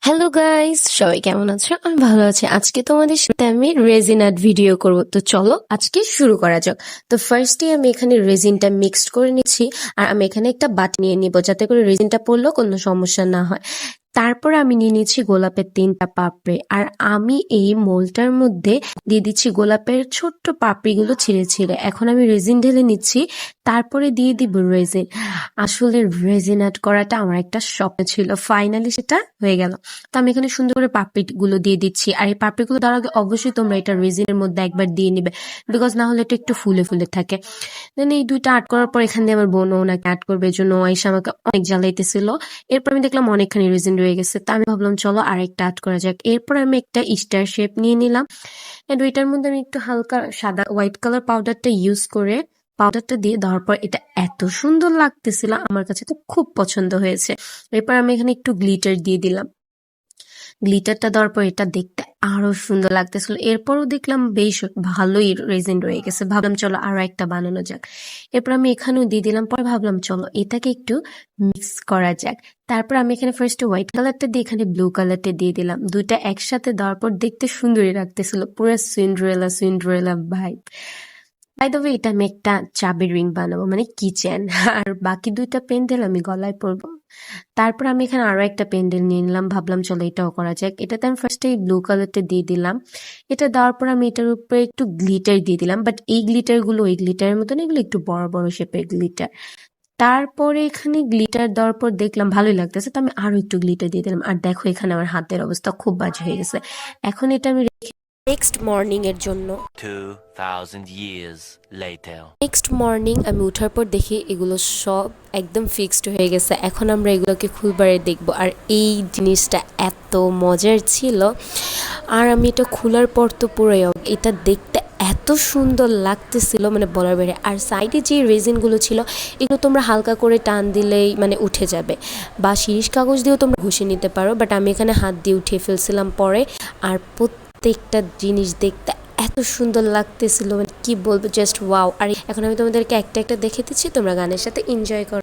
Hello guys, সবাই কেমন আছো? আমি ভালো আছি। আজকে তোমাদের সাথে আমি রেজিন আর্ট ভিডিও করব। তো চলো আজকে শুরু করা যাক। তো ফার্স্টে আমি এখানে রেজিনটা মিক্সড করে নিচ্ছি, আর আমি এখানে একটা বাটি নিয়ে নিব যাতে করে রেজিনটা পড়লেও কোনো সমস্যা না হয়। তারপর আমি নিয়ে নিচ্ছি গোলাপের 3টা পাপড়ি, আর আমি এই মোলটার মধ্যে দিয়ে দিচ্ছি গোলাপের ছোট্ট পাপড়িগুলো ছিঁড়ে ছিঁড়ে। এখন আমি রেজিন ঢেলে নিচ্ছি, তারপরে দিয়ে দিব রেজিন। আসলে রেজিন আর্ট করাটা আমার একটা স্বপ্ন ছিল, ফাইনালি সেটা হয়ে গেল। তো আমি এখানে সুন্দর করে পাপড়িগুলো দিয়ে দিচ্ছি, আর এই পাপড়িগুলো দেওয়ার আগে অবশ্যই তোমরা এটা রেজিনের মধ্যে একবার দিয়ে নিবে, বিকজ না হলে এটা একটু ফুলে ফুলে থাকে। দেন এই 2টা আর্ট করার পর এখান দিয়ে আমার বোন ওনাকে আর্ট করবে, এর জন্য আইসা আমাকে অনেক জ্বালাইতেছিল। এরপর আমি দেখলাম অনেকখানি রেজিন রয়ে গেছে, তা আমি ভাবলাম চলো আরেকটা আর্ট করা যাক। এরপর আমি একটা স্টার শেপ নিয়ে নিলাম, এন্ড ওইটার মধ্যে আমি একটু হালকা সাদা হোয়াইট কালার পাউডারটা ইউজ করে পাউডারটা দিয়ে দেওয়ার পর এটা এত সুন্দর লাগতেছিল, আমার কাছে তো খুব পছন্দ হয়েছে। এরপর আমি এখানে একটু গ্লিটার দিয়ে দিলাম। গ্লিটারটা দেওয়ার পর এটা দেখতে আরো সুন্দর লাগতেছিল। এরপরও দেখলাম বেশ ভালোই রেজিন রয়ে গেছে, ভাবলাম চলো আরো একটা বানানো যাক। এরপর আমি এখানেও দিয়ে দিলাম, পরে ভাবলাম চলো এটাকে একটু মিক্স করা যাক। তারপর আমি এখানে ফার্স্টে হোয়াইট কালারটা দিয়ে এখানে ব্লু কালারটা দিয়ে দিলাম। 2টা একসাথে দেওয়ার পর দেখতে সুন্দরই লাগতেছিল, পুরো Cinderella Cinderella vibe. By the way, এটা আমি একটা চাবির রিং বানাবো, মানে কিচেন। আর বাকি 2টা পেন্ডেল আমি গলায় পরবো। তারপর আমি এখানে আরো একটা পেন্ডেল নিয়ে নিলাম, ভাবলাম চলো এটাও করা যাক। এটাতে আমি ফার্স্টে ব্লু কালারটা দিয়ে দিলাম। এটা দেওয়ার পর আমি এটার উপরে একটু গ্লিটার দিয়ে দিলাম, বাট এই গ্লিটার গুলো ওই গ্লিটারের মতন, এগুলো একটু বড় বড় শেপের গ্লিটার। তারপরে এখানে গ্লিটার দেওয়ার পর দেখলাম ভালোই লাগতেছে, তো আমি আরো একটু গ্লিটার দিয়ে দিলাম। আর দেখো এখানে আমার হাতের অবস্থা খুব বাজে হয়ে গেছে। এখন এটা আমি নেক্সট মর্নিং এর জন্য 2000 years later. নেক্সট মর্নিং আমি উঠার পর দেখি এগুলো সব একদম ফিক্সড হয়ে গেছে। এখন আমরা এগুলোকে খুলবারে দেখব, আর এই জিনিসটা এত মজার ছিল। আর আমি এটা খোলার পর তো পুরোই এটা দেখতে এত সুন্দর লাগতেছিল, মানে বলার বাইরে। আর সাইডে যে রেজিনগুলো ছিল এগুলো তোমরা হালকা করে টান দিলেই মানে উঠে যাবে, বা শিরিষ কাগজ দিয়েও তোমরা ঘষে নিতে পারো, বাট আমি এখানে হাত দিয়ে উঠিয়ে ফেলছিলাম পরে। আর প্রত্যেকটা জিনিস দেখতে এত সুন্দর লাগতেছিল, মানে কি বলবো, জাস্ট ওয়াও। আর এখন আমি তোমাদেরকে একটা একটা দেখে দিচ্ছি, তোমরা গানের সাথে এনজয় করো।